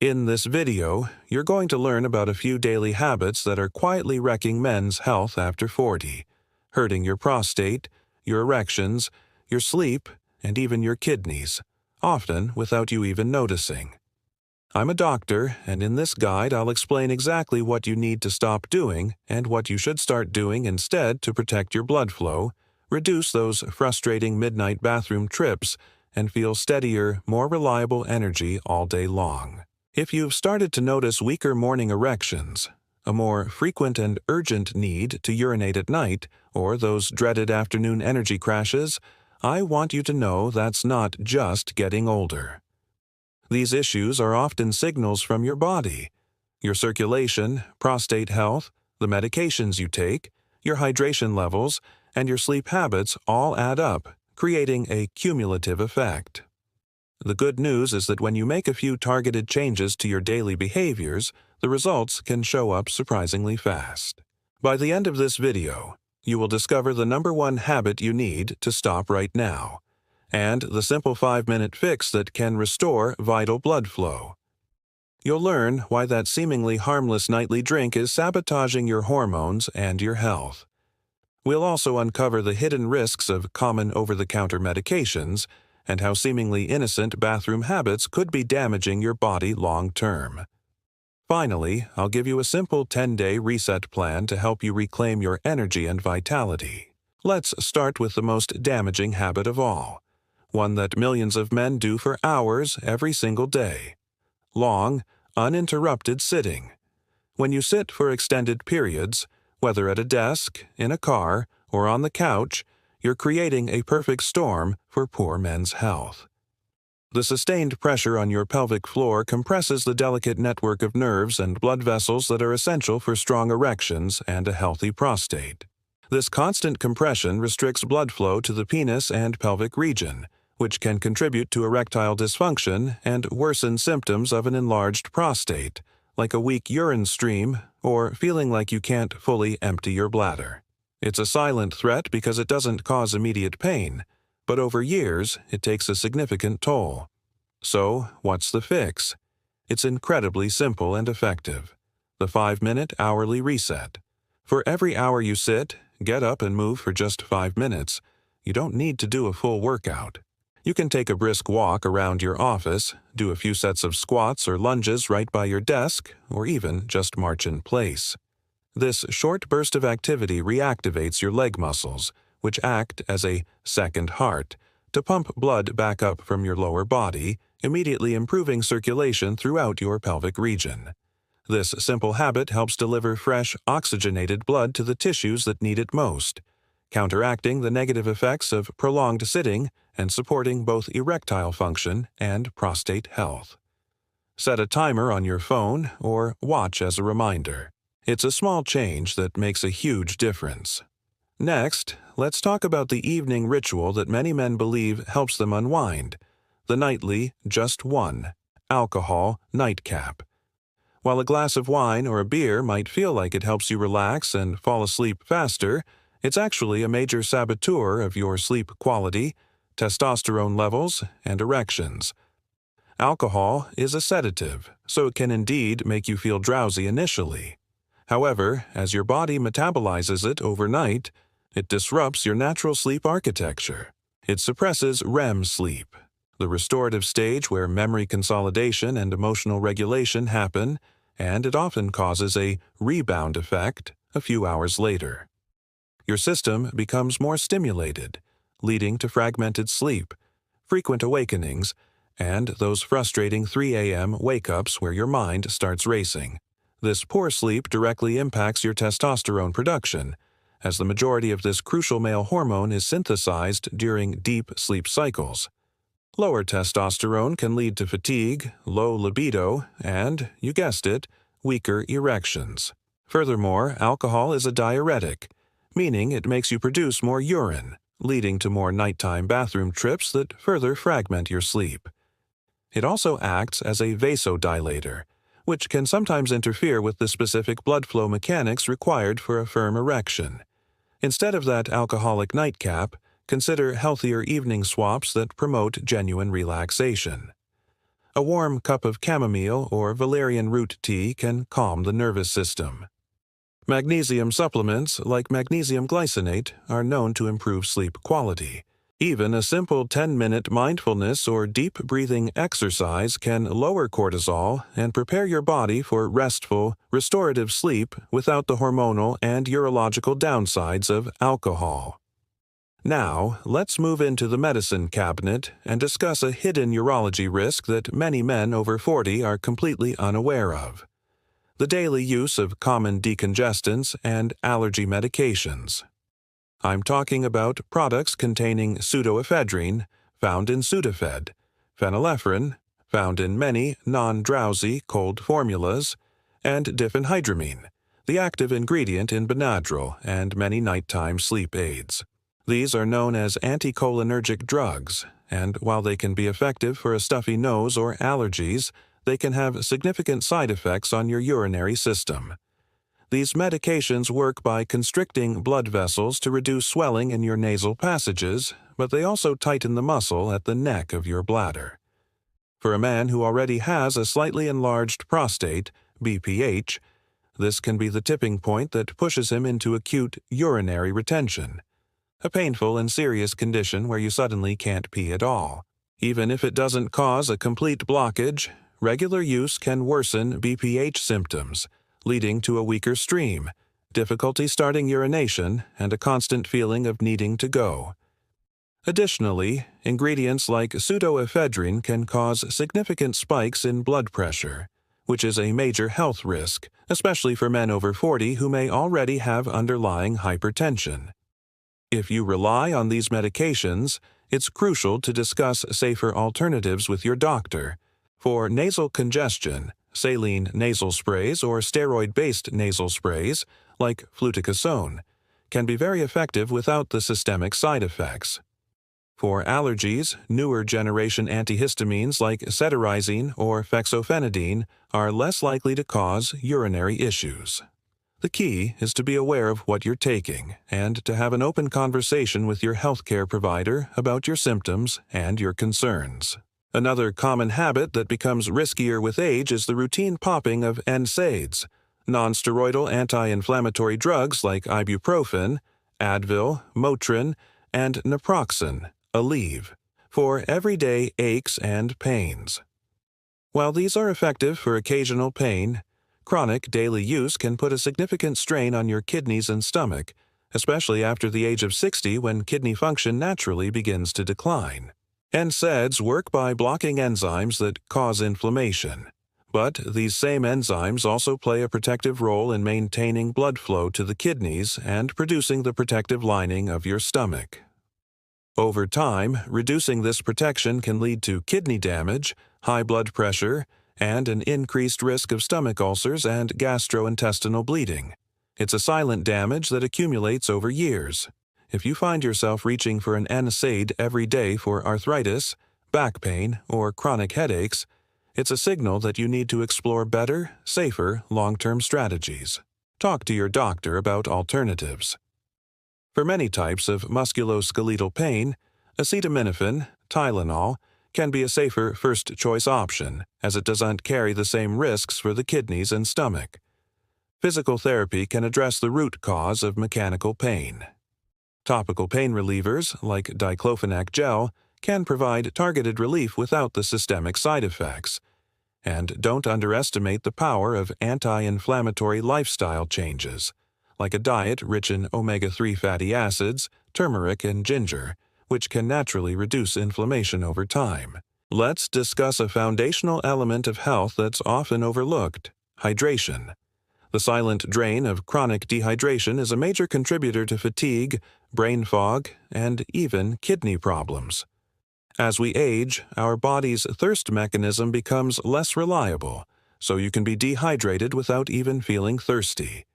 In this video, you're going to learn about a few daily habits that are quietly wrecking men's health after 40, hurting your prostate, your erections, your sleep, and even your kidneys, often without you even noticing. I'm a doctor, and in this guide I'll explain exactly what you need to stop doing and what you should start doing instead to protect your blood flow, reduce those frustrating midnight bathroom trips, and feel steadier, more reliable energy all day long. If you've started to notice weaker morning erections, a more frequent and urgent need to urinate at night, or those dreaded afternoon energy crashes, I want you to know that's not just getting older. These issues are often signals from your body. Your circulation, prostate health, the medications you take, your hydration levels, and your sleep habits all add up, creating a cumulative effect. The good news is that when you make a few targeted changes to your daily behaviors, the results can show up surprisingly fast. By the end of this video, you will discover the #1 habit you need to stop right now, and the simple 5-minute fix that can restore vital blood flow. You'll learn why that seemingly harmless nightly drink is sabotaging your hormones and your health. We'll also uncover the hidden risks of common over-the-counter medications and how seemingly innocent bathroom habits could be damaging your body long-term. Finally, I'll give you a simple 10-day reset plan to help you reclaim your energy and vitality. Let's start with the most damaging habit of all, one that millions of men do for hours every single day: long, uninterrupted sitting. When you sit for extended periods, whether at a desk, in a car, or on the couch, you're creating a perfect storm for poor men's health. The sustained pressure on your pelvic floor compresses the delicate network of nerves and blood vessels that are essential for strong erections and a healthy prostate. This constant compression restricts blood flow to the penis and pelvic region, which can contribute to erectile dysfunction and worsen symptoms of an enlarged prostate, like a weak urine stream or feeling like you can't fully empty your bladder. It's a silent threat because it doesn't cause immediate pain, but over years it takes a significant toll. So, what's the fix? It's incredibly simple and effective. The 5-minute hourly reset. For every hour you sit, get up and move for just 5 minutes. You don't need to do a full workout. You can take a brisk walk around your office, do a few sets of squats or lunges right by your desk, or even just march in place. This short burst of activity reactivates your leg muscles, which act as a second heart, to pump blood back up from your lower body, immediately improving circulation throughout your pelvic region. This simple habit helps deliver fresh, oxygenated blood to the tissues that need it most, counteracting the negative effects of prolonged sitting and supporting both erectile function and prostate health. Set a timer on your phone or watch as a reminder. It's a small change that makes a huge difference. Next, let's talk about the evening ritual that many men believe helps them unwind: the nightly, just one, alcohol nightcap. While a glass of wine or a beer might feel like it helps you relax and fall asleep faster, it's actually a major saboteur of your sleep quality, testosterone levels, and erections. Alcohol is a sedative, so it can indeed make you feel drowsy initially. However, as your body metabolizes it overnight, it disrupts your natural sleep architecture. It suppresses REM sleep, the restorative stage where memory consolidation and emotional regulation happen, and it often causes a rebound effect a few hours later. Your system becomes more stimulated, leading to fragmented sleep, frequent awakenings, and those frustrating 3 a.m. wake-ups where your mind starts racing. This poor sleep directly impacts your testosterone production, as the majority of this crucial male hormone is synthesized during deep sleep cycles. Lower testosterone can lead to fatigue, low libido, and, you guessed it, weaker erections. Furthermore, alcohol is a diuretic, meaning it makes you produce more urine, leading to more nighttime bathroom trips that further fragment your sleep. It also acts as a vasodilator, which can sometimes interfere with the specific blood flow mechanics required for a firm erection. Instead of that alcoholic nightcap, consider healthier evening swaps that promote genuine relaxation. A warm cup of chamomile or valerian root tea can calm the nervous system. Magnesium supplements, like magnesium glycinate, are known to improve sleep quality. Even a simple 10-minute mindfulness or deep breathing exercise can lower cortisol and prepare your body for restful, restorative sleep without the hormonal and urological downsides of alcohol. Now, let's move into the medicine cabinet and discuss a hidden urology risk that many men over 40 are completely unaware of: the daily use of common decongestants and allergy medications. I'm talking about products containing pseudoephedrine, found in Sudafed, phenylephrine, found in many non-drowsy cold formulas, and diphenhydramine, the active ingredient in Benadryl and many nighttime sleep aids. These are known as anticholinergic drugs, and while they can be effective for a stuffy nose or allergies, they can have significant side effects on your urinary system. These medications work by constricting blood vessels to reduce swelling in your nasal passages, but they also tighten the muscle at the neck of your bladder. For a man who already has a slightly enlarged prostate, BPH, this can be the tipping point that pushes him into acute urinary retention, a painful and serious condition where you suddenly can't pee at all. Even if it doesn't cause a complete blockage, regular use can worsen BPH symptoms, leading to a weaker stream, difficulty starting urination, and a constant feeling of needing to go. Additionally, ingredients like pseudoephedrine can cause significant spikes in blood pressure, which is a major health risk, especially for men over 40 who may already have underlying hypertension. If you rely on these medications, it's crucial to discuss safer alternatives with your doctor. For nasal congestion, saline nasal sprays or steroid-based nasal sprays, like fluticasone, can be very effective without the systemic side effects. For allergies, newer generation antihistamines like cetirizine or fexofenadine are less likely to cause urinary issues. The key is to be aware of what you're taking and to have an open conversation with your healthcare provider about your symptoms and your concerns. Another common habit that becomes riskier with age is the routine popping of NSAIDs, non-steroidal anti-inflammatory drugs like ibuprofen, Advil, Motrin, and naproxen, Aleve, for everyday aches and pains. While these are effective for occasional pain, chronic daily use can put a significant strain on your kidneys and stomach, especially after the age of 60 when kidney function naturally begins to decline. NSAIDs work by blocking enzymes that cause inflammation, but these same enzymes also play a protective role in maintaining blood flow to the kidneys and producing the protective lining of your stomach. Over time, reducing this protection can lead to kidney damage, high blood pressure, and an increased risk of stomach ulcers and gastrointestinal bleeding. It's a silent damage that accumulates over years. If you find yourself reaching for an NSAID every day for arthritis, back pain, or chronic headaches, it's a signal that you need to explore better, safer, long-term strategies. Talk to your doctor about alternatives. For many types of musculoskeletal pain, acetaminophen, Tylenol, can be a safer first-choice option, as it doesn't carry the same risks for the kidneys and stomach. Physical therapy can address the root cause of mechanical pain. Topical pain relievers, like diclofenac gel, can provide targeted relief without the systemic side effects. And don't underestimate the power of anti-inflammatory lifestyle changes, like a diet rich in omega-3 fatty acids, turmeric, and ginger, which can naturally reduce inflammation over time. Let's discuss a foundational element of health that's often overlooked: hydration. The silent drain of chronic dehydration is a major contributor to fatigue, brain fog, and even kidney problems. As we age, our body's thirst mechanism becomes less reliable, so you can be dehydrated without even feeling thirsty.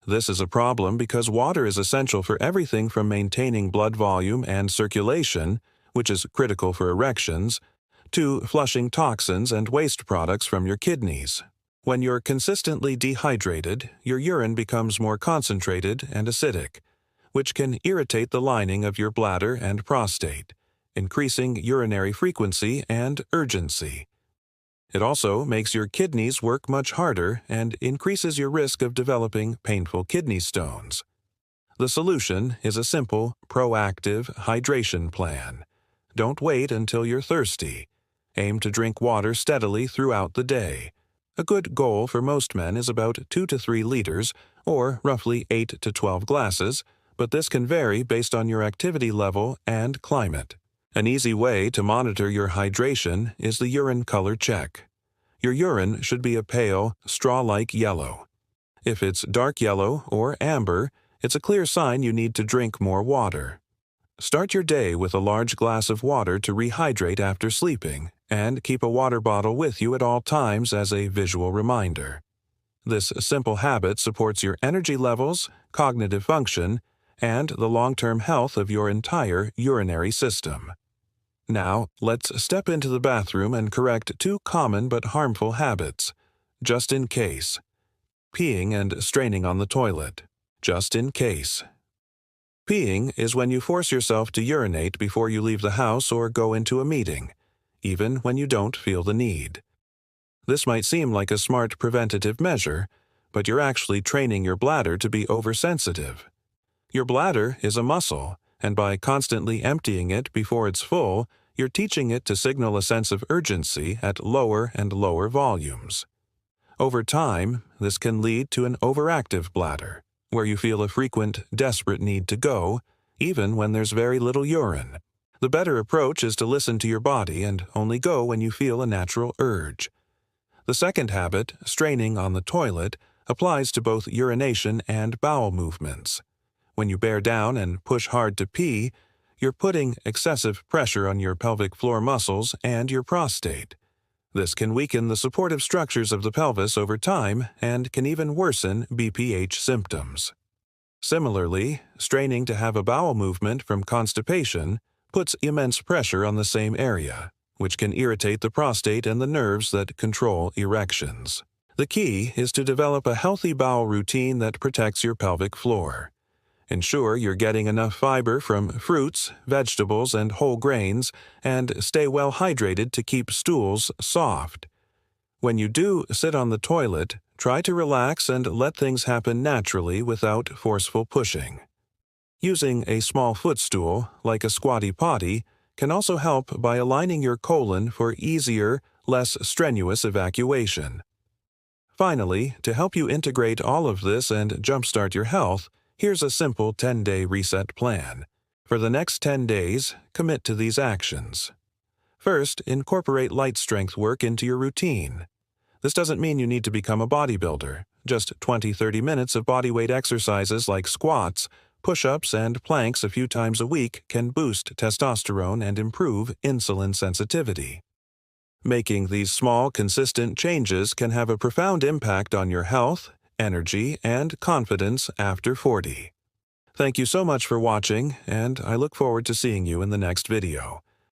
This is a problem because water is essential for everything from maintaining blood volume and circulation, which is critical for erections, to flushing toxins and waste products from your kidneys. When you're consistently dehydrated, your urine becomes more concentrated and acidic, which can irritate the lining of your bladder and prostate, increasing urinary frequency and urgency. It also makes your kidneys work much harder and increases your risk of developing painful kidney stones. The solution is a simple, proactive hydration plan. Don't wait until you're thirsty. Aim to drink water steadily throughout the day. A good goal for most men is about 2 to 3 liters, or roughly 8 to 12 glasses, but this can vary based on your activity level and climate. An easy way to monitor your hydration is the urine color check. Your urine should be a pale, straw-like yellow. If it's dark yellow or amber, it's a clear sign you need to drink more water. Start your day with a large glass of water to rehydrate after sleeping, and keep a water bottle with you at all times as a visual reminder. This simple habit supports your energy levels, cognitive function, and the long-term health of your entire urinary system. Now, let's step into the bathroom and correct 2 common but harmful habits. Just in case. Peeing and straining on the toilet. Just in case. Peeing is when you force yourself to urinate before you leave the house or go into a meeting, even when you don't feel the need. This might seem like a smart preventative measure, but you're actually training your bladder to be oversensitive. Your bladder is a muscle, and by constantly emptying it before it's full, you're teaching it to signal a sense of urgency at lower and lower volumes. Over time, this can lead to an overactive bladder, where you feel a frequent, desperate need to go, even when there's very little urine. The better approach is to listen to your body and only go when you feel a natural urge. The second habit, straining on the toilet, applies to both urination and bowel movements. When you bear down and push hard to pee, you're putting excessive pressure on your pelvic floor muscles and your prostate. This can weaken the supportive structures of the pelvis over time and can even worsen BPH symptoms. Similarly, straining to have a bowel movement from constipation puts immense pressure on the same area, which can irritate the prostate and the nerves that control erections. The key is to develop a healthy bowel routine that protects your pelvic floor. Ensure you're getting enough fiber from fruits, vegetables, and whole grains, and stay well hydrated to keep stools soft. When you do sit on the toilet, try to relax and let things happen naturally without forceful pushing. Using a small footstool, like a squatty potty, can also help by aligning your colon for easier, less strenuous evacuation. Finally, to help you integrate all of this and jumpstart your health, here's a simple 10-day reset plan. For the next 10 days, commit to these actions. First, incorporate light strength work into your routine. This doesn't mean you need to become a bodybuilder. Just 20-30 minutes of bodyweight exercises like squats, push-ups, and planks a few times a week can boost testosterone and improve insulin sensitivity. Making these small, consistent changes can have a profound impact on your health, energy, and confidence after 40. Thank you so much for watching, and I look forward to seeing you in the next video.